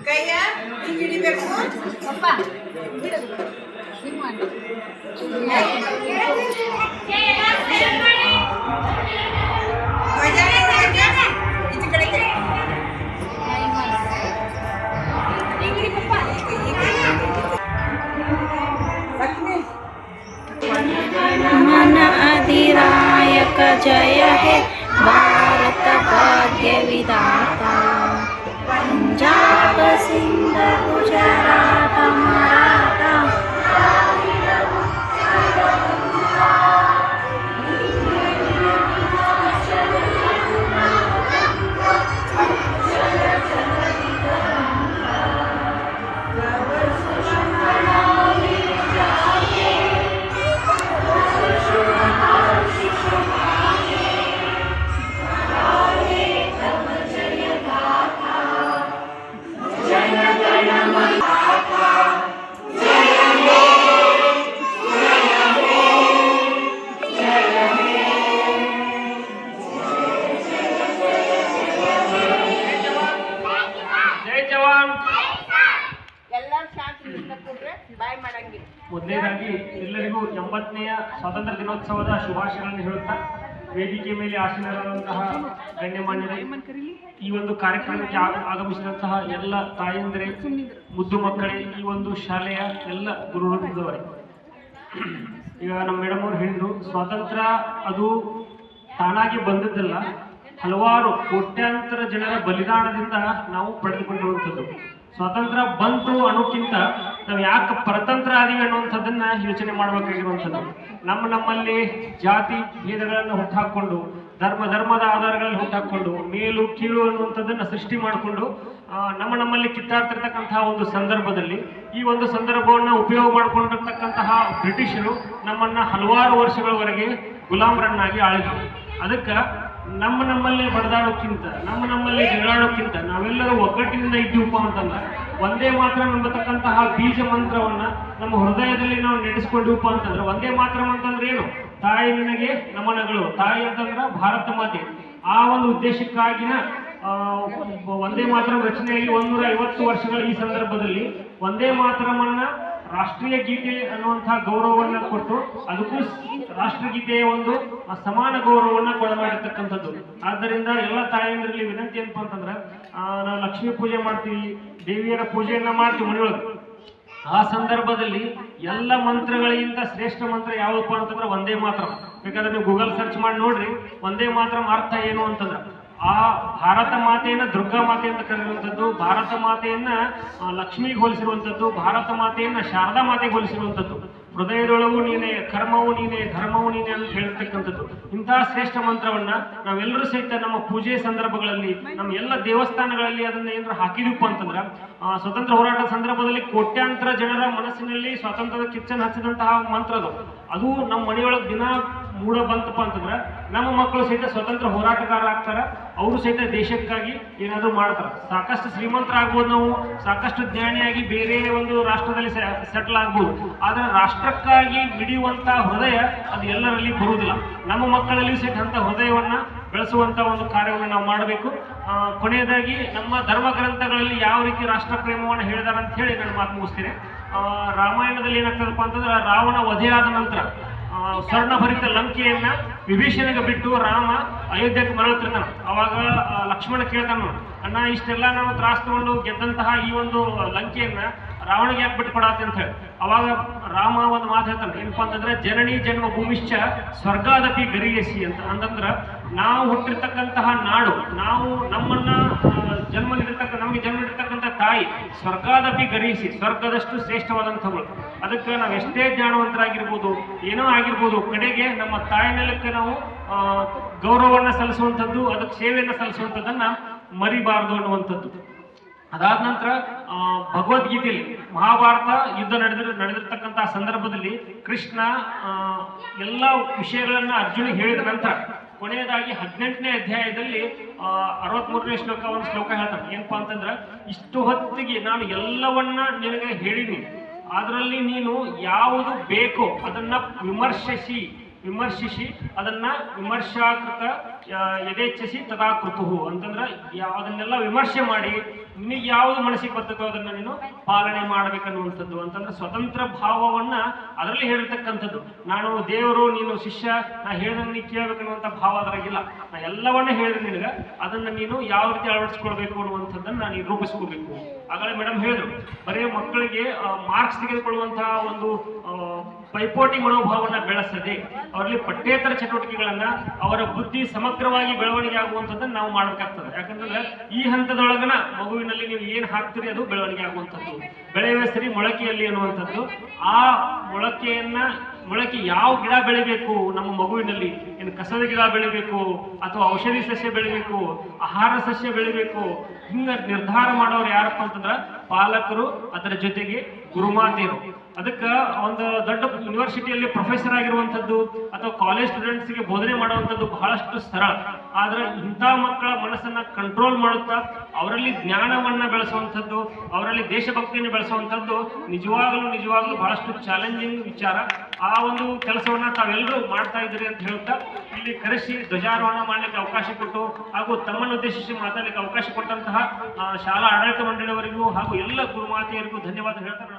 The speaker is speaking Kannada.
ಕೈಯ ಹಿಂಗೆ ಹಿಡಿಬೇಕು. ಅಪ್ಪ ಹಿಂಗೆ ಮಾಡಿ ಈಚೆ ಕಡೆ ಕೈ. ಲಕ್ಷ್ಮಿ मन अधिरायक जय हे भारत भाग्य विधाता पंजाब सिंध गुजरात मराठा ಎಲ್ಲರೂ ಶಾಂತಿಯಿಂದ ಕೂತ್ರೆ ಬಾಯ್ ಮಾಡಂಗಿಲ್ಲ. ಮೊದಲನೇದಾಗಿ ಎಲ್ಲರಿಗೂ 80ನೇ ಸ್ವಾತಂತ್ರ್ಯ ದಿನೋತ್ಸವದ ಶುಭಾಶಯಗಳನ್ನು ಹೇಳುತ್ತಾ ವೇದಿಕೆ ಮೇಲೆ ಆಸೀನರಾದಂತಹ ಗಣ್ಯಮಾನ್ಯರೇ, ಈ ಒಂದು ಕಾರ್ಯಕ್ರಮಕ್ಕೆ ಆಗಮಿಸಿದಂತಹ ಎಲ್ಲ ತಾಯಂದಿರೇ, ಮುದ್ದು ಮಕ್ಕಳೇ, ಈ ಒಂದು ಶಾಲೆಯ ಎಲ್ಲ ಗುರುವೃಂದವರೇ, ಈಗ ನಮ್ಮ ಮೇಡಮ್ ಅವರು ಹೇಳಿದ್ರು, ಸ್ವಾತಂತ್ರ್ಯ ಅದು ತಾನಾಗಿ ಬಂದದ್ದಲ್ಲ, ಹಲವಾರು ಕೋಟ್ಯಾಂತರ ಜನರ ಬಲಿದಾನದಿಂದ ನಾವು ಪಡೆದುಕೊಂಡಿರುವಂಥದ್ದು. ಸ್ವಾತಂತ್ರ್ಯ ಬಂತು ಅನ್ನೋಕ್ಕಿಂತ ನಾವು ಯಾಕೆ ಪರತಂತ್ರ ಆದೀವಿ ಅನ್ನುವಂಥದ್ದನ್ನ ಯೋಚನೆ ಮಾಡಬೇಕಾಗಿರುವಂಥದ್ದು. ನಮ್ಮಲ್ಲಿ ಜಾತಿ ಭೇದಗಳನ್ನು ಹುಟ್ಟಾಕೊಂಡು, ಧರ್ಮದ ಆಧಾರಗಳಲ್ಲಿ ಹುಟ್ಟಾಕೊಂಡು, ಮೇಲು ಕೀಳು ಅನ್ನುವಂಥದ್ದನ್ನ ಸೃಷ್ಟಿ ಮಾಡಿಕೊಂಡು ನಮ್ಮಲ್ಲಿ ಕಿತ್ತಾಡ್ತಿರ್ತಕ್ಕಂತಹ ಒಂದು ಸಂದರ್ಭದಲ್ಲಿ, ಈ ಒಂದು ಸಂದರ್ಭವನ್ನು ಉಪಯೋಗ ಮಾಡಿಕೊಂಡಿರ್ತಕ್ಕಂತಹ ಬ್ರಿಟಿಷರು ನಮ್ಮನ್ನ ಹಲವಾರು ವರ್ಷಗಳವರೆಗೆ ಗುಲಾಮರನ್ನಾಗಿ ಆಳಿದ್ರು. ಅದಕ್ಕೆ ನಮ್ಮಲ್ಲಿ ಬಡದಾಡೋಕ್ಕಿಂತ, ನಮ್ಮಲ್ಲಿ ಜಗಳಾಡೋಕ್ಕಿಂತ ನಾವೆಲ್ಲರೂ ಒಗ್ಗಟ್ಟಿನಿಂದ ಇದ್ದೀವಪ್ಪ ಅಂತಂದ್ರೆ, ಒಂದೇ ಮಾತ್ರ ನಂಬತಕ್ಕಂತಹ ಬೀಜ ಮಂತ್ರವನ್ನ ನಮ್ಮ ಹೃದಯದಲ್ಲಿ ನಾವು ನಡೆಸ್ಕೊಂಡಿವಪ್ಪ ಅಂತಂದ್ರೆ, ಒಂದೇ ಮಾತ್ರ ಅಂತಂದ್ರೆ ಏನು? ತಾಯಿ ನಿನಗೆ ನಮನಗಳು, ತಾಯಿ ಅಂತಂದ್ರೆ ಭಾರತ ಮಾತೆ. ಆ ಒಂದು ಉದ್ದೇಶಕ್ಕಾಗಿನ ಒಂದೇ ಮಾತ್ರ ರಚನೆಯಾಗಿ 150 ವರ್ಷಗಳ ಈ ಸಂದರ್ಭದಲ್ಲಿ ಒಂದೇ ಮಾತ್ರಮನ್ನ ರಾಷ್ಟ್ರೀಯ ಗೀತೆ ಅನ್ನುವಂತಹ ಗೌರವವನ್ನು ಕೊಟ್ಟು, ಅದಕ್ಕೂ ರಾಷ್ಟ್ರಗೀತೆಯ ಒಂದು ಸಮಾನ ಗೌರವವನ್ನು ಕೊಡಲಾಗಿರ್ತಕ್ಕಂಥದ್ದು. ಆದ್ದರಿಂದ ಎಲ್ಲ ತಾಯಂದ್ರಲ್ಲಿ ವಿನಂತಿ ಏನಪ್ಪ ಅಂತಂದ್ರೆ, ನಾವು ಲಕ್ಷ್ಮೀ ಪೂಜೆ ಮಾಡ್ತೀವಿ, ದೇವಿಯರ ಪೂಜೆಯನ್ನ ಮಾಡ್ತೀವಿ ಮನೆಯೊಳಗೆ. ಆ ಸಂದರ್ಭದಲ್ಲಿ ಎಲ್ಲ ಮಂತ್ರಗಳಿಗಿಂತ ಶ್ರೇಷ್ಠ ಮಂತ್ರ ಯಾವಪ್ಪ ಅಂತಂದ್ರೆ ಒಂದೇ ಮಾತ್ರ. ಬೇಕಾದ್ರೆ ನೀವು ಗೂಗಲ್ ಸರ್ಚ್ ಮಾಡಿ ನೋಡ್ರಿ, ಒಂದೇ ಮಾತ್ರ ಅರ್ಥ ಏನು ಅಂತಂದ್ರೆ, ಆ ಭಾರತ ಮಾತೆಯನ್ನ ದುರ್ಗಾ ಮಾತೆ ಅಂತ ಕರೆಯುವಂಥದ್ದು, ಭಾರತ ಮಾತೆಯನ್ನ ಲಕ್ಷ್ಮಿಗೆ ಹೋಲಿಸಿರುವಂಥದ್ದು, ಭಾರತ ಮಾತೆಯನ್ನ ಶಾರದಾ ಮಾತೆಗೆ ಹೋಲಿಸಿರುವಂಥದ್ದು. ಹೃದಯದೊಳಗೂ ನೀನೆ, ಕರ್ಮವು ನೀನೆ, ಧರ್ಮವು ನೀನೆ ಅಂತ ಹೇಳ್ತಕ್ಕಂಥದ್ದು. ಇಂತಹ ಶ್ರೇಷ್ಠ ಮಂತ್ರವನ್ನ ನಾವೆಲ್ಲರೂ ಸಹಿತ ನಮ್ಮ ಪೂಜೆ ಸಂದರ್ಭಗಳಲ್ಲಿ, ನಮ್ಮ ಎಲ್ಲ ದೇವಸ್ಥಾನಗಳಲ್ಲಿ ಅದನ್ನ ಏನಾದ್ರು ಹಾಕಿದೀವಪ್ಪ ಅಂತಂದ್ರೆ, ಸ್ವತಂತ್ರ ಹೋರಾಟದ ಸಂದರ್ಭದಲ್ಲಿ ಕೋಟ್ಯಾಂತರ ಜನರ ಮನಸ್ಸಿನಲ್ಲಿ ಸ್ವಾತಂತ್ರ್ಯದ ಕಿಚ್ಚನ್ನು ಹಚ್ಚಿದಂತಹ ಮಂತ್ರ ಅದು ನಮ್ಮ ಮನೆಯೊಳಗೆ ದಿನ ಮೂಡ ಬಂತಪ್ಪ ಅಂತಂದ್ರೆ, ನಮ್ಮ ಮಕ್ಕಳು ಸಹಿತ ಸ್ವತಂತ್ರ ಹೋರಾಟಗಾರ ಆಗ್ತಾರ, ಅವರು ಸಹಿತ ದೇಶಕ್ಕಾಗಿ ಏನಾದರೂ ಮಾಡ್ತಾರೆ. ಸಾಕಷ್ಟು ಶ್ರೀಮಂತರ ಆಗ್ಬೋದು, ನಾವು ಸಾಕಷ್ಟು ಜ್ಞಾನಿಯಾಗಿ ಬೇರೆ ಒಂದು ರಾಷ್ಟ್ರದಲ್ಲಿ ಸೆಟ್ಲ್ ಆಗ್ಬೋದು, ಆದ್ರೆ ರಾಷ್ಟ್ರಕ್ಕಾಗಿ ಮಿಡಿಯುವಂತ ಹೃದಯ ಅದು ಎಲ್ಲರಲ್ಲಿ ಬರುವುದಿಲ್ಲ. ನಮ್ಮ ಮಕ್ಕಳಲ್ಲಿ ಸಹಿತ ಅಂತ ಹೃದಯವನ್ನ ಬೆಳೆಸುವಂತ ಒಂದು ಕಾರ್ಯವನ್ನು ನಾವು ಮಾಡಬೇಕು. ಕೊನೆಯದಾಗಿ ನಮ್ಮ ಧರ್ಮ ಗ್ರಂಥಗಳಲ್ಲಿ ಯಾವ ರೀತಿ ರಾಷ್ಟ್ರ ಪ್ರೇಮವನ್ನು ಹೇಳಿದಾರೆ ಅಂತ ಹೇಳಿ ನಾನು ಮಾತು ಮುಗಿಸ್ತೇನೆ. ರಾಮಾಯಣದಲ್ಲಿ ಏನಾಗ್ತದಪ್ಪ ಅಂತಂದ್ರೆ, ರಾವಣ ವಧೆಯಾದ ನಂತರ ಸ್ವರ್ಣಭರಿತ ಲಂಕೆಯನ್ನ ವಿಭೀಷಣಿಗೆ ಬಿಟ್ಟು ರಾಮ ಅಯೋಧ್ಯಕ್ಕೆ ಮರಳುತ್ತಿರ್ತಾನೆ. ಅವಾಗ ಲಕ್ಷ್ಮಣ ಕೇಳ್ತಾನ, ಅಣ್ಣ ಇಷ್ಟೆಲ್ಲ ನಾವು ತ್ರಾಸ ತಗೊಂಡು ಗೆದ್ದಂತಹ ಈ ಒಂದು ಲಂಕೆಯನ್ನ ರಾವಣಿಗೆ ಯಾಕೆ ಬಿಟ್ಟು ಕೊಡತ್ತೆ ಅಂತ ಹೇಳಿ. ಅವಾಗ ರಾಮ ಒಂದು ಮಾತು ಹೇಳ್ತಾನೆ, ಏನಪ್ಪ ಅಂತಂದ್ರೆ, ಜನನಿ ಜನ್ಮ ಭೂಮಿಶ್ಚ ಸ್ವರ್ಗಾದಪಿ ಗರಿಯಸಿ ಅಂತ. ಅಂತಂದ್ರ ನಾವು ಹುಟ್ಟಿರ್ತಕ್ಕಂತಹ ನಾಡು, ನಾವು ನಮ್ಮನ್ನ ನಮಗೆ ಜನ್ಮ ನೀಡಿರ್ತಕ್ಕಂಥ ತಾಯಿ ಸ್ವರ್ಗಾದಪಿ ಗರಿಯಿಸಿ, ಸ್ವರ್ಗದಷ್ಟು ಶ್ರೇಷ್ಠವಾದಂಥವಳು. ಅದಕ್ಕೆ ನಾವು ಎಷ್ಟೇ ಜ್ಞಾನವಂತರಾಗಿರ್ಬೋದು, ಏನೋ ಆಗಿರ್ಬೋದು, ಕಡೆಗೆ ನಮ್ಮ ತಾಯಿ ನೆಲಕ್ಕೆ ನಾವು ಗೌರವವನ್ನು ಸಲ್ಲಿಸುವಂಥದ್ದು, ಅದಕ್ಕೆ ಸೇವೆಯನ್ನು ಸಲ್ಲಿಸುವಂಥದ್ದನ್ನ ಮರಿಬಾರದು ಅನ್ನುವಂಥದ್ದು. ಅದಾದ ನಂತರ ಭಗವದ್ಗೀತೆಯಲ್ಲಿ ಮಹಾಭಾರತ ಯುದ್ಧ ನಡೆದಿರ್ತಕ್ಕಂತಹ ಸಂದರ್ಭದಲ್ಲಿ ಕೃಷ್ಣ ಎಲ್ಲ ವಿಷಯಗಳನ್ನ ಅರ್ಜುನಿಗೆ ಹೇಳಿದ ನಂತರ ಕೊನೆಯದಾಗಿ 18ನೇ ಅಧ್ಯಾಯದಲ್ಲಿ 63ನೇ ಶ್ಲೋಕ ಒಂದು ಶ್ಲೋಕ ಹೇಳ್ತಾನೆ. ಏನಪ್ಪಾ ಅಂತಂದ್ರೆ, ಇಷ್ಟು ಹೊತ್ತಿಗೆ ನಾನು ಎಲ್ಲವನ್ನ ನಿನಗೆ ಹೇಳಿನಿ, ಅದರಲ್ಲಿ ನೀನು ಯಾವುದು ಬೇಕೋ ಅದನ್ನ ವಿಮರ್ಶಿಸಿ ಅದನ್ನ ವಿಮರ್ಶಾಕೃತ ಯಥೇಚ್ಛಸಿ ತಥಾಕೃತು ಅಂತಂದ್ರೆ ಅದನ್ನೆಲ್ಲ ವಿಮರ್ಶೆ ಮಾಡಿ ನಿನಗೆ ಯಾವುದು ಮನಸ್ಸಿಗೆ ಬರ್ತದೋ ಅದನ್ನ ನೀನು ಪಾಲನೆ ಮಾಡಬೇಕನ್ನುವಂಥದ್ದು. ಅಂತಂದ್ರೆ ಸ್ವತಂತ್ರ ಭಾವವನ್ನ ಅದರಲ್ಲಿ ಹೇಳಿರ್ತಕ್ಕಂಥದ್ದು. ನಾನು ದೇವರು, ನೀನು ಶಿಷ್ಯ, ನಾ ಹೇಳಿದಂಗೆ ನೀ ಕೇಳಬೇಕನ್ನುವಂಥ ಭಾವ ಅದರಾಗಿಲ್ಲ. ನಾ ಎಲ್ಲವನ್ನ ಹೇಳಿದ್ರೆ ನಿನಗೆ ಅದನ್ನ ನೀನು ಯಾವ ರೀತಿ ಅಳವಡಿಸ್ಕೊಳ್ಬೇಕು ಅನ್ನುವಂಥದ್ದನ್ನ ನೀನು ರೂಪಿಸ್ಕೋಬೇಕು. ಆಗಲೇ ಮೇಡಮ್ ಹೇಳಿದ್ರು, ಬರೀ ಮಕ್ಕಳಿಗೆ ಮಾರ್ಕ್ಸ್ ತೆಗೆದುಕೊಳ್ಳುವಂತಹ ಒಂದು ಪೈಪೋಟಿ ಮನೋಭಾವನ ಬೆಳೆಸದೆ ಅವರಲ್ಲಿ ಪಠ್ಯೇತರ ಚಟುವಟಿಕೆಗಳನ್ನ, ಅವರ ಬುದ್ಧಿ ಸಮಗ್ರವಾಗಿ ಬೆಳವಣಿಗೆ ಆಗುವಂಥದ್ದನ್ನು ನಾವು ಮಾಡಬೇಕಾಗ್ತದೆ. ಯಾಕಂತಂದ್ರೆ ಈ ಹಂತದೊಳಗನ ಮಗುವಿನಲ್ಲಿ ನೀವು ಏನು ಹಾಕ್ತೀರಿ ಅದು ಬೆಳವಣಿಗೆ ಆಗುವಂಥದ್ದು. ಬೆಳೆಯುವ ಸರಿ ಮೊಳಕೆಯಲ್ಲಿ ಅನ್ನುವಂಥದ್ದು. ಆ ಮೊಳಕೆ ಯಾವ ಗಿಡ ಬೆಳಿಬೇಕು ನಮ್ಮ ಮಗುವಿನಲ್ಲಿ, ಏನು ಕಸದ ಗಿಡ ಬೆಳಿಬೇಕು ಅಥವಾ ಔಷಧಿ ಸಸ್ಯ ಬೆಳಿಬೇಕು, ಆಹಾರ ಸಸ್ಯ ಬೆಳಿಬೇಕು, ಹಿಂಗ ನಿರ್ಧಾರ ಮಾಡೋರು ಯಾರಪ್ಪ ಅಂತಂದ್ರ ಪಾಲಕರು, ಅದರ ಜೊತೆಗೆ ಗುರುಮಾತೆಯರು. ಅದಕ್ಕೆ ಒಂದು ದೊಡ್ಡ ಯೂನಿವರ್ಸಿಟಿಯಲ್ಲಿ ಪ್ರೊಫೆಸರ್ ಆಗಿರುವಂಥದ್ದು ಅಥವಾ ಕಾಲೇಜ್ ಸ್ಟೂಡೆಂಟ್ಸ್ಗೆ ಬೋಧನೆ ಮಾಡುವಂಥದ್ದು ಬಹಳಷ್ಟು ಸರಳ. ಆದ್ರೆ ಇಂಥ ಮಕ್ಕಳ ಮನಸ್ಸನ್ನ ಕಂಟ್ರೋಲ್ ಮಾಡುತ್ತಾ ಅವರಲ್ಲಿ ಜ್ಞಾನವನ್ನ ಬೆಳೆಸುವಂಥದ್ದು, ಅವರಲ್ಲಿ ದೇಶಭಕ್ತಿಯನ್ನು ಬೆಳೆಸುವಂಥದ್ದು ನಿಜವಾಗಲೂ ಬಹಳಷ್ಟು ಚಾಲೆಂಜಿಂಗ್ ವಿಚಾರ. ಆ ಒಂದು ಕೆಲಸವನ್ನ ತಾವೆಲ್ಲರೂ ಮಾಡ್ತಾ ಇದ್ದೀರಿ ಅಂತ ಹೇಳುತ್ತಾ ಇಲ್ಲಿ ಕರೆಸಿ ಧ್ವಜಾರೋಹಣ ಮಾಡಲಿಕ್ಕೆ ಅವಕಾಶ ಕೊಟ್ಟು ಹಾಗೂ ತಮ್ಮನ್ನು ಉದ್ದೇಶಿಸಿ ಮಾತಾಡಲಿಕ್ಕೆ ಅವಕಾಶ ಕೊಟ್ಟಂತಹ ಶಾಲಾ ಆಡಳಿತ ಮಂಡಳಿಯವರಿಗೂ ಹಾಗೂ ಎಲ್ಲ ಗುರುಮಾತೆಯರಿಗೂ ಧನ್ಯವಾದ ಹೇಳ್ತಾರೆ.